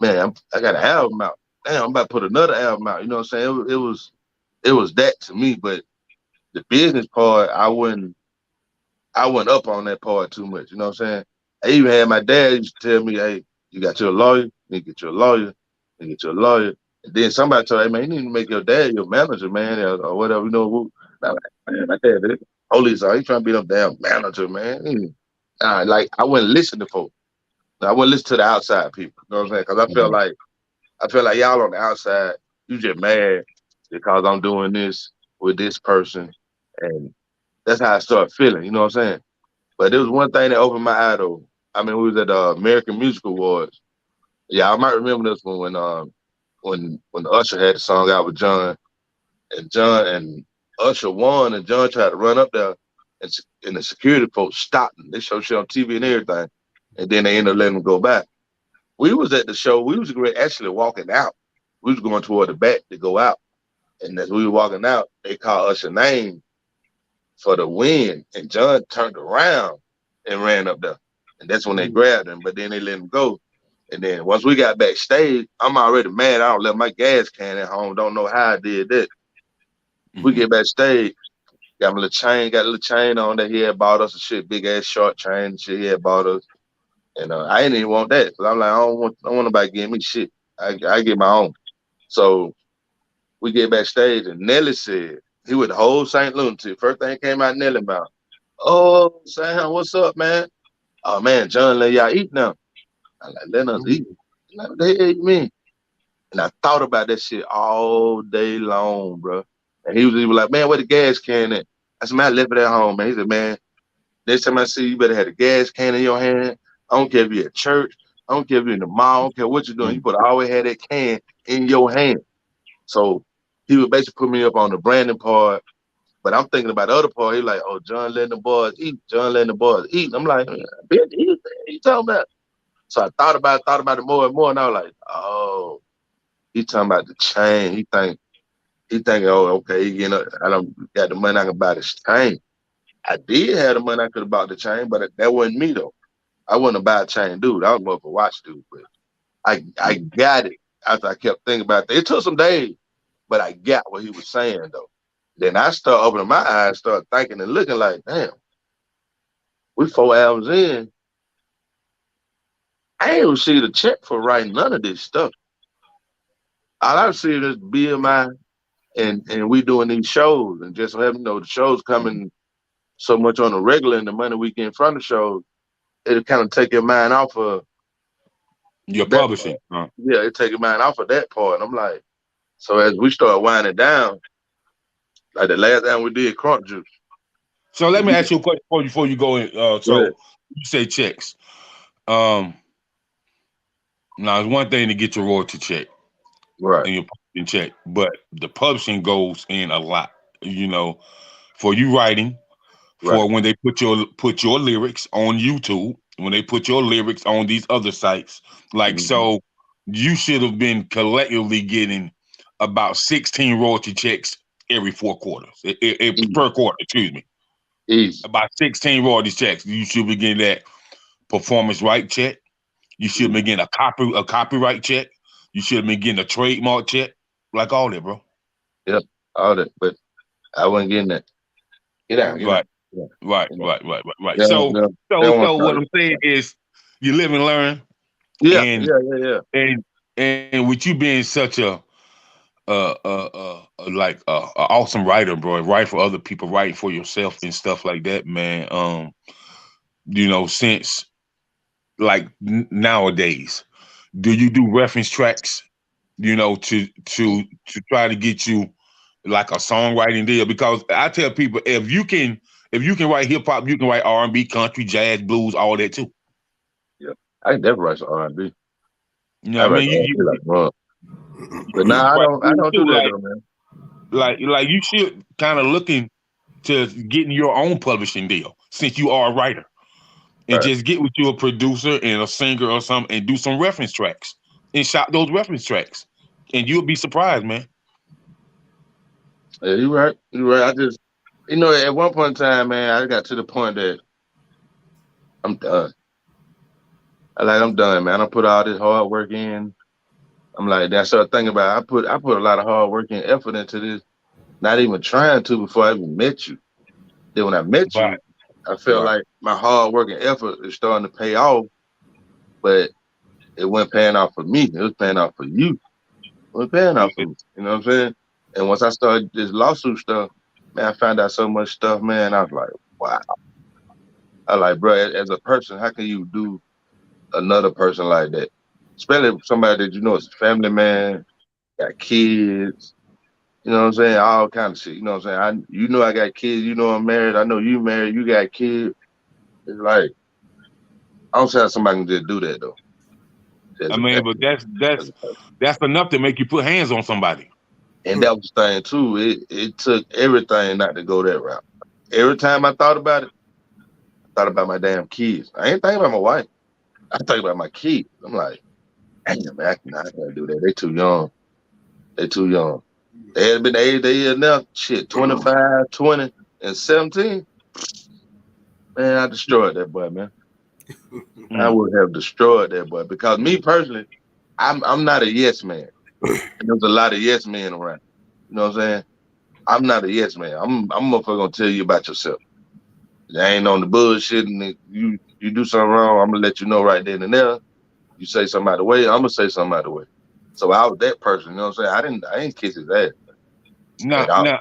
man. I got an album out. Damn, I'm about to put another album out. You know what I'm saying? It was that to me, but the business part, I went up on that part too much. You know what I'm saying? I even had my dad used to tell me, hey, you got your lawyer, you get your lawyer, you get your lawyer. And then somebody told, hey, man, you need to make your dad your manager, man, or whatever. You know, man, my dad, police are, he trying to be them damn manager, man. Like, I wouldn't listen to folks. I wouldn't listen to the outside people. You know what I'm saying? Because I feel like y'all on the outside, you just mad because I'm doing this with this person. And that's how I started feeling. You know what I'm saying? But there was one thing that opened my eye though. I mean, we was at the American Music Awards. Yeah, I might remember this one when Usher had the song out with John, and Usher won, and John tried to run up there, and the security folks stopped him. They showed shit on TV and everything, and then they ended up letting him go back. We was at the show. We was actually walking out. We was going toward the back to go out, and as we were walking out, they called Usher's name for the win, and John turned around and ran up there. And that's when they grabbed him, but then they let him go. And then once we got backstage, I'm already mad. I don't left my gas can at home. Don't know how I did that. We get backstage, got a little chain on that he had bought us, a shit, big ass short chain and shit he had bought us. And I didn't even want that. Cause I'm like, I don't want nobody giving me shit. I get my own. So we get backstage and Nelly said, he with the whole St. Lunatic. First thing came out Nelly mouth. Oh, Sam, what's up, man? Oh man, John let y'all eat now. I like, let us eat. Like, what the hell you mean? And I thought about that shit all day long, bro. And he was even like, man, where the gas can at? I said, man, I left it at home, man. He said, man, next time I see you, you better have a gas can in your hand. I don't care if you're at church. I don't care if you're in the mall. I don't care what you're doing. You better always have that can in your hand. So he would basically put me up on the branding part. But I'm thinking about the other part. He's like, oh, John letting the boys eat. John letting the boys eat. And I'm like, bitch, what you talking about? So I thought about it more and more. And I was like, oh, he talking about the chain. He think, oh, okay, I don't got the money I can buy this chain. I did have the money I could have bought the chain, but that wasn't me though. I wasn't a buy chain dude. I was more of a watch dude. But I got it after I kept thinking about that. It took some days, but I got what he was saying though. Then I start opening my eyes, start thinking and looking like, damn, we 4 albums in. I ain't received a check for writing none of this stuff. All I received is BMI and we doing these shows, and just having the shows coming so much on the regular, and the money we get in front of shows, it kind of take your mind off of Your that publishing. part. Yeah, it take your mind off of that part. And I'm like, so as we start winding down, like the last time we did Crunk Juice. So let me ask you a question before you go in. Go ahead. So you say checks. Um, Now it's one thing to get your royalty check Right, and your publishing check, but the publishing goes in a lot. You know, for you writing, right. for when they put your lyrics on YouTube, when they put your lyrics on these other sites, like Mhm. so, you should have been collectively getting about 16 royalty checks every 4 quarters, Easy, per quarter. Excuse me, easy. about 16 royalty checks. You should be getting that performance right check. You should have Mhm. been getting a copyright check. You should have been getting a trademark check, like all that, bro. Yep, all that. But I wasn't getting that. Get out, get out. Right, Yeah, right, you know. right, right, right, right. Yeah, So, yeah. They so, don't want so, to talk. what I'm saying is, you live and learn, Yeah, and yeah, yeah, yeah. and with you being such like a awesome writer, bro, write for other people, write for yourself and stuff like that, man. Since like nowadays, do you do reference tracks? To try to get you like a songwriting deal, because I tell people if you can write hip hop, you can write R&B, country, jazz, blues, all that too. Yeah. I can definitely write some R&B. You know I what I write mean? some R&B like mud. But You nah, I write don't. I blues don't do too, that like though, man. like you should kind of looking to getting your own publishing deal since you are a writer, and Right. just get with you a producer and a singer or something and do some reference tracks and shop those reference tracks, and you'll be surprised, man. Yeah, you right. You right. I just, at one point in time, man, I got to the point that I'm done. I'm done, man. I put all this hard work in. I'm like, that's the thing about it. I put a lot of hard work and effort into this, not even trying to before I even met you. Then when I met Right, you, I felt right. like my hard work and effort is starting to pay off, but it wasn't paying off for me. It was paying off for you. It wasn't paying off for me. You know what I'm saying? And once I started this lawsuit stuff, man, I found out so much stuff, man. I was like, wow. I like, bro, as a person, how can you do another person like that? Especially somebody that you know is a family man, got kids, you know what I'm saying? All kind of shit. You know what I'm saying? I got kids, I'm married, I know you married, you got kids. It's like, I don't see how somebody can just do that though. I As a, mean, but that's as that's a person. that's enough to make you put hands on somebody. And that was the thing too. It took everything not to go that route. Every time I thought about it, I thought about my damn kids. I ain't thinking about my wife. I think about my kids. I'm like, damn, man, I can't do that. They too young. They too young. They had been the age they is now, shit, 25, 20, and 17. Man, I destroyed that boy, man. I Mm. would have destroyed that boy because me personally, I'm not a yes man. There's a lot of yes men around. You know what I'm saying? I'm not a yes man. I'm motherfucker gonna tell you about yourself. I ain't on the bullshit, and you do something wrong, I'm gonna let you know right then and there. You say something out of the way, I'm gonna say something out of the way. So I was that person. You know what I'm saying? I didn't kiss his ass Now, at all. now,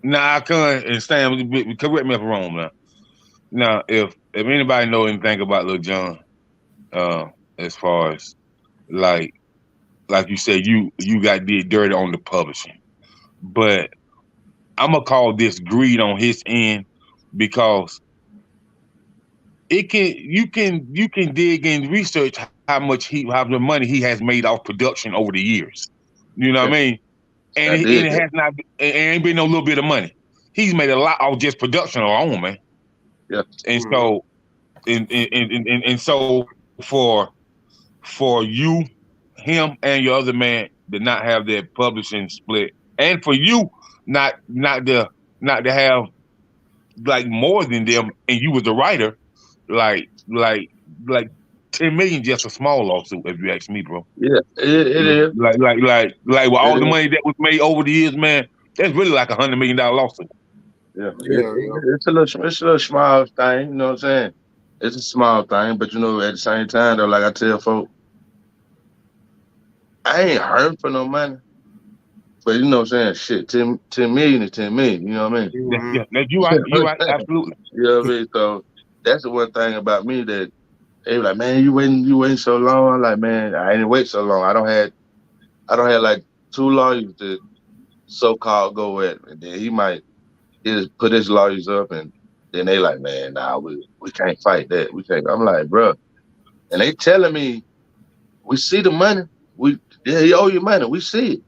now, I can't and Stan, correct me if I'm wrong. Now, if anybody know anything about Lil Jon, uh, as far as like like you said, you got did dirty on the publishing, but I'm gonna call this greed on his end because you can dig and research how the money he has made off production over the years. You know what Yeah, I mean? And I it did that. has not it ain't been no little bit of money. He's made a lot off just production alone, man. Yeah, And so and so for you, him, and your other man to not have their publishing split, and for you not to have like more than them, and you was the writer, like like like 10 million just a small lawsuit, if you ask me, bro. yeah, it is. Like with It all the is. money that was made over the years, man, that's really like $100 million lawsuit. Yeah, Yeah, yeah. it's a little small thing. You know what I'm saying? It's a small thing, but at the same time though, like I tell folks, I ain't hurting for no money. But you know what I'm saying? Shit, 10 million is 10 million. You know what I mean? Yeah, Mhm. yeah. That you right. You right. Absolutely. You know what I mean? So that's the one thing about me that they were like, man, you waiting so long. I'm like, man, I ain't wait so long. I don't have like two lawyers to so called go at, and then he just put his lawyers up, and then they like, man, nah, we can't fight that. We can't. I'm like, bro, and they telling me we see the money. We Yeah, he owe you money. We see it.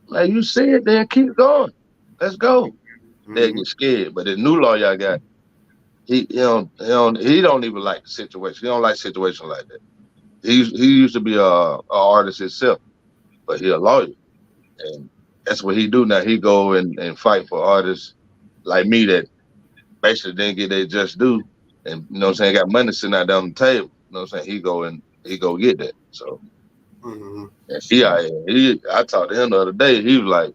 Like you see it, then keep going. Let's go. They Mhm. get scared, but the new lawyer I got, he don't even like the situation. He don't like situations like that. He used to be a artist himself, but he a lawyer, and that's what he do now. He go and fight for artists like me that basically didn't get their just due, and you know what I'm saying, got money sitting out down on the table. You know what I'm saying? He go get that. So Mhm. and I talked to him the other day. He was like,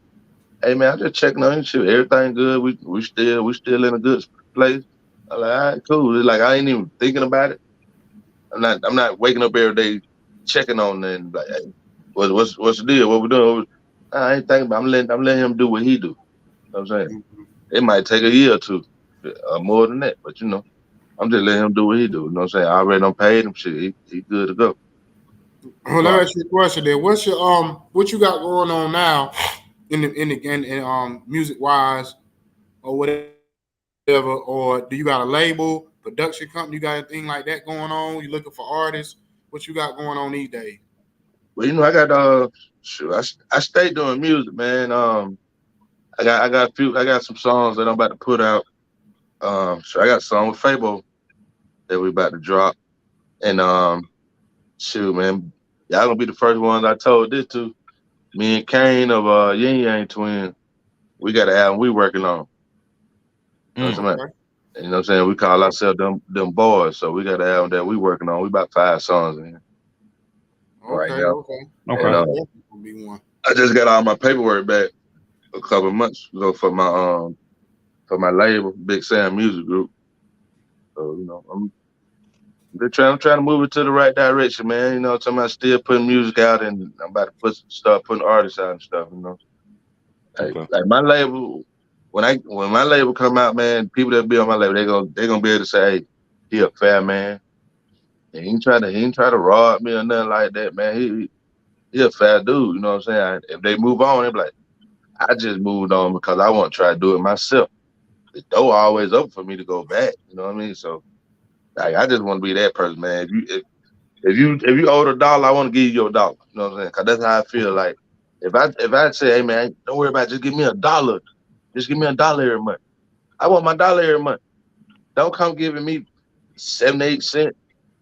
"Hey man, I'm just checking on you. Shit, everything good. We still in a good place." I'm like, "All right, cool." It's like I ain't even thinking about it. I'm not waking up every day checking on them like, hey, what's the deal? What we doing? I ain't thinking about. I'm letting him do what he do. You know what I'm saying? Mhm. It might take a year or two, more than that, but I'm just letting him do what he do. You know what I'm saying? I already done paid him. Shit, he good to go. Well, let me Right. ask you a question then. What's your what you got going on now music wise or whatever? Or do you got a label, production company? You got anything like that going on? You looking for artists? What you got going on these days? But I got shoot, I stay doing music, man. I got some songs that I'm about to put out. So I got a song with Fabo that we about to drop, and shoot, man, y'all gonna be the first ones I told this to. Me and Kane of Yin Yang Twin, we got an album we working on. You know what I'm Mm. saying? Okay. And you know what I'm saying? We call ourselves them boys. So we got an album that we working on. We about 5 songs in here right Okay. now. Okay. And Okay. That's definitely gonna be one. I just got all my paperwork back a couple of months ago for my label, Big Sam Music Group. So, I'm trying to move it to the right direction, man. You know, what I'm talking about still putting music out, and I'm about to start putting artists out and stuff, you know. Okay. Like my label, when my label come out, man, people that be on my label, they gonna be able to say, hey, he a fair man. He ain't try to rob me or nothing like that, man. He a fair dude, you know what I'm saying? If they move on, they be like, I just moved on because I want to try to do it myself. The door always open for me to go back, you know what I mean? So like I just want to be that person, man. If you owe a dollar, I want to give you your dollar. You know what I'm saying? Cause that's how I feel. Like if I say, hey man, don't worry about it, just give me a dollar. Just give me a dollar every month. I want my dollar every month. Don't come giving me 7, 8 cents.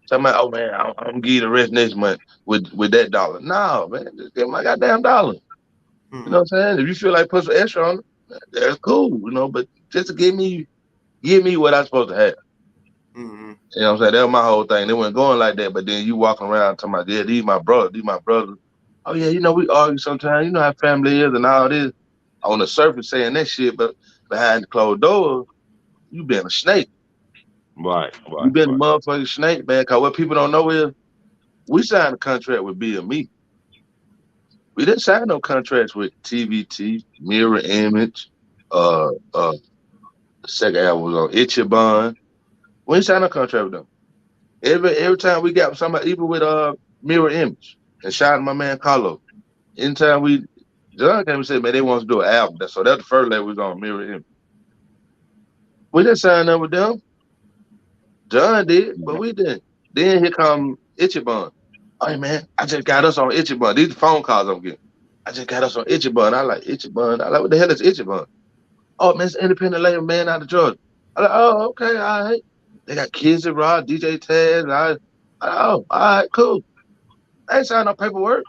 Talking about, oh man, I'm gonna give you the rest next month with that dollar. No, man, just give my goddamn dollar. You know Hmm. what I'm saying? If you feel like put some extra on it, that's cool, but just to give me what I'm supposed to have. Hmm. You know what I'm saying? That was my whole thing. They wasn't going like that, but then you walking around talking about, yeah, these my brothers. Oh yeah, we argue sometimes. You know how family is and all this. On the surface saying that shit, but behind the closed doors, you been a snake. Right. You Right. been a Right. motherfucking snake, man. Cause what people don't know is we signed a contract with BME. We didn't sign no contracts with TVT, Mirror Image, the second album was on Ichiban. We ain't signed no contract with them. Every time we got somebody, even with Mirror Image, and shout out to my man Carlo. Anytime John came and said, man, they want to do an album. So that's the first level we was on Mirror Image. We didn't sign up with them. John did, but we didn't. Then here come Ichiban. Hey man, I just got us on Ichiban. These are the phone calls I'm getting. I just got us on Ichiban. I like Ichiban. I like, what the hell is Ichiban? Oh man, it's an independent label man out of Georgia. I like, oh, okay, all right. They got Kids and Rod, DJ Taz. Oh, all right, cool. I ain't signed no paperwork.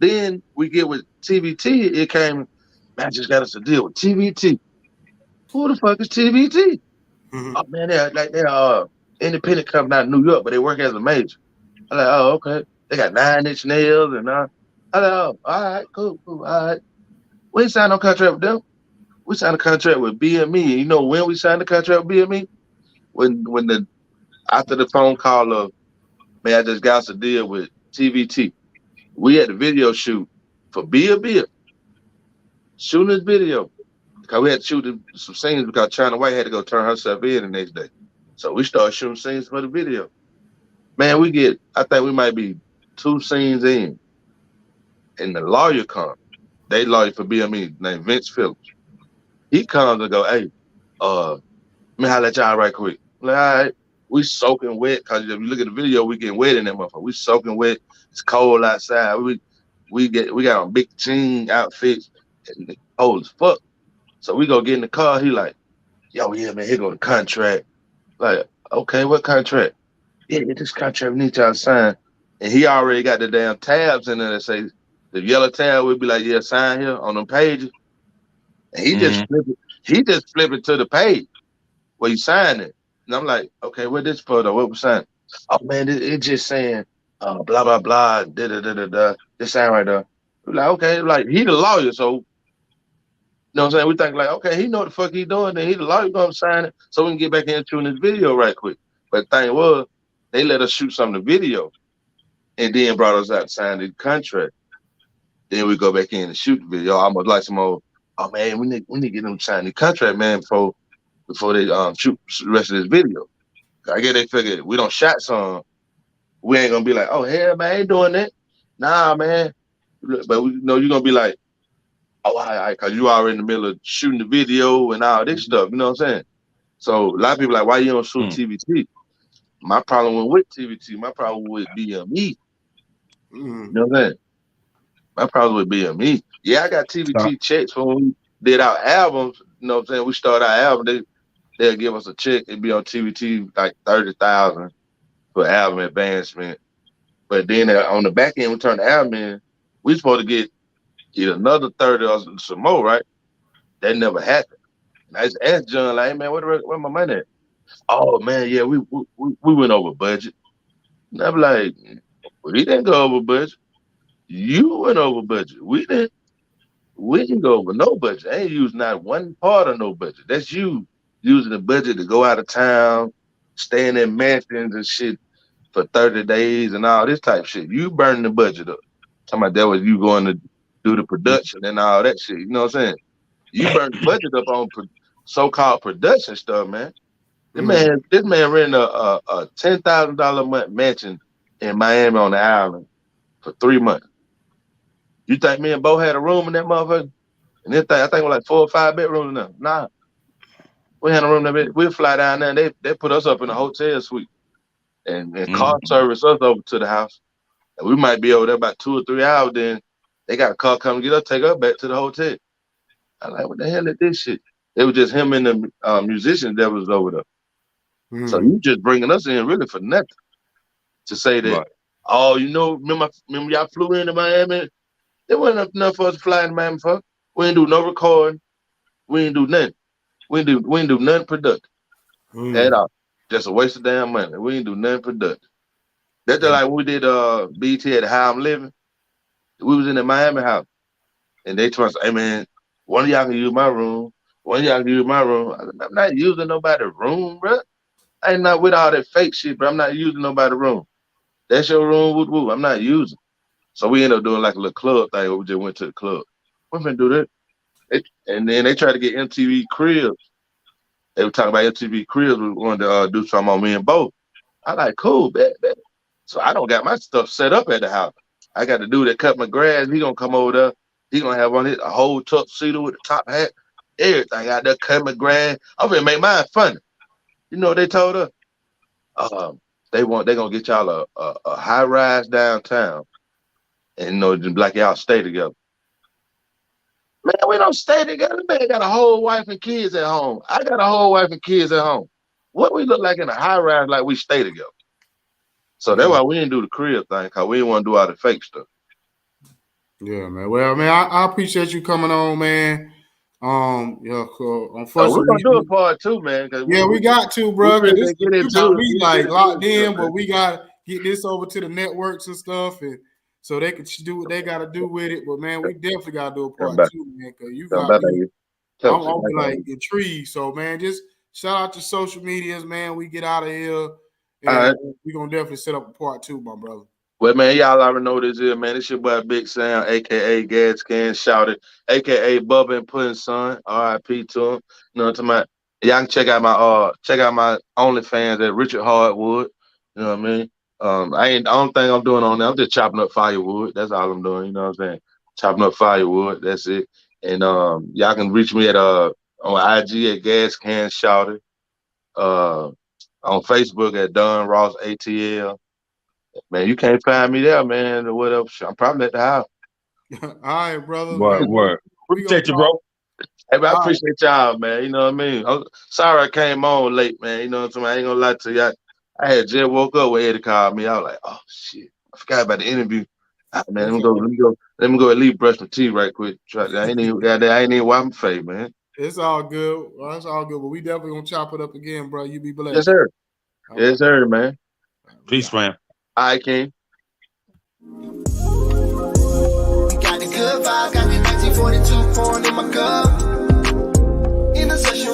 Then we get with TVT. It came, man, I just got us a deal with TVT. Who the fuck is TVT? Hmm. Oh man, they're independent company out of New York, but they work as a major. I like, oh, okay. They got 9 inch nails and I like, oh, all right, cool, all right. We ain't signed no contract with them. We signed a contract with BME. And you know when we signed the contract with BME? When the after the phone call of, man, I just got us a deal with TVT. We had the video shoot for Beer Beer. shooting this video. Because we had to shoot some scenes because China White had to go turn herself in the next day. So we started shooting scenes for the video. Man, I think we might be 2 scenes in, and the lawyer comes. They lawyer for BME named Vince Phillips. He comes and go, hey, let me holler at y'all right quick. I'm like, all right, we soaking wet, because if you look at the video, we getting wet in that motherfucker. We soaking wet. It's cold outside. We got on big jean outfits, and it's cold as fuck. So we go get in the car. He like, yo, yeah, man, here go the contract. Like, okay, what contract? Yeah, this contract we need y'all to sign. And he already got the damn tabs in there that say, the yellow tab would be like, yeah, sign here on them pages. And he just flip it to the page where you sign it. And I'm like, okay, what this for though? What we sign? Oh man, it just saying blah blah blah, da da da da da. This sign right there. We're like, okay, like he the lawyer, so you know what I'm saying? We think like, okay, he know what the fuck he doing, then he the lawyer gonna sign it so we can get back into this video right quick. But the thing was, they let us shoot some of the video and then brought us out to sign the contract. Then we go back in and shoot the video. Almost like some old, oh man, we need to get them to sign the contract, man, before they shoot the rest of this video. I guess they figured we don't shot some, we ain't gonna be like, oh hell man, I ain't doing that. Nah, man. But we know you're gonna be like, oh, all right, cause you already in the middle of shooting the video and all this stuff, you know what I'm saying? So a lot of people like, why you don't shoot TVT? My problem with TVT, my problem with BME. You know what I'm saying? My problem with BME. Yeah, I got TVT checks for when we did our albums. You know what I'm saying? We started our album, they'll give us a check. It'd be on TVT like 30,000 for album advancement. But then on the back end, we turn the album in. We supposed to get another 30 or some more, right? That never happened. And I just asked John, like, hey, man, where my money at? Oh man, yeah, we went over budget. And I'm like, we didn't go over budget. You went over budget. We didn't go over no budget. I ain't used not one part of no budget. That's you using the budget to go out of town, staying in mansions and shit for 30 days and all this type of shit. You burning the budget up. Talking about that was you going to do the production and all that shit. You know what I'm saying? You burn the budget up on so-called production stuff, man. This man rented a $10,000 a month mansion in Miami on the island for 3 months. You think me and Bo had a room in that motherfucker? And this thing, I think it was like 4 or 5 bedrooms in there. Nah. We had a room there. We'll fly down there and they put us up in a hotel suite and car service us over to the house. And we might be over there about 2 or 3 hours, then they got a car come get us, take us back to the hotel. I'm like, what the hell is this shit? It was just him and the musicians that was over there. So you just bringing us in really for nothing. To say that, oh, you know, remember y'all flew into Miami? There wasn't enough for us to fly in Miami for. We didn't do no recording. We didn't do nothing. We didn't do nothing productive at all. Just a waste of damn money. We didn't do nothing productive. That's just like when we did BT at How I'm Living. We was in the Miami house. And they told us, hey man, one of y'all can use my room. One of y'all can use my room. I'm not using nobody's room, bro. I ain't not with all that fake shit, bro. I'm not using nobody's room. That's your room, woo. I'm not using. So we ended up doing like a little club thing where we just went to the club. We're gonna do that. And then they tried to get MTV Cribs. They were talking about MTV Cribs. We wanted to do something on me and Bo. I like, cool, bet. So I don't got my stuff set up at the house. I got the dude that cut my grass. He gonna come over there. He gonna have on a whole tuxedo with the top hat, everything out there, cut my grass. I'm gonna make mine funny. You know what they told us? They gonna get y'all a high rise downtown, and you know, just like y'all stay together. Man, we don't stay together. Man, got a whole wife and kids at home. I got a whole wife and kids at home. What we look like in a high rise, like we stay together. So that's why we didn't do the crib thing, cause we didn't want to do all the fake stuff. Yeah, man. Well, man, I appreciate you coming on, man. Unfortunately, we're gonna do a part 2, man. We got to, bro. We This get into got it. me like locked in, but we got to get this over to the networks and stuff, and so they can do what they got to do with it. But man, we definitely got to do a part 2, man, because you got me. I'm like intrigued. So man, just shout out to social medias, man. We get out of here, and we're gonna definitely set up a part 2, my brother. Well, man, y'all already know what this is, man. This your boy Big Sam, aka Gas Can Shouted, aka Bubba and Puddin' Son. R.I.P. to him. You know what I'm talking about? Y'all can check out my OnlyFans at Richard Hardwood. You know what I mean? I don't think I'm doing on there. I'm just chopping up firewood. That's all I'm doing. You know what I'm saying? Chopping up firewood. That's it. And y'all can reach me at on IG at Gas Can Shouted. On Facebook at Don Ross ATL. Man, you can't find me there, man, or whatever. I'm probably at the house. All right, brother. Word, Man, word. we gonna Appreciate you, bro. Hey, man, I All right. appreciate y'all, man. You know what I mean? I'm sorry I came on late, man. You know what I'm saying? I ain't gonna lie to you. I had just woke up when Eddie called me. I was like, oh shit, I forgot about the interview. Ah, man, let me go at least brush my teeth right quick. I ain't even wipe my face, man. It's all good. Well, it's all good. But we definitely gonna chop it up again, bro. You be blessed. Yes, sir. All Yes, right. sir, man. Peace, fam. All right, King. We got the good vibe, got the 1942 pouring in my cup. In the session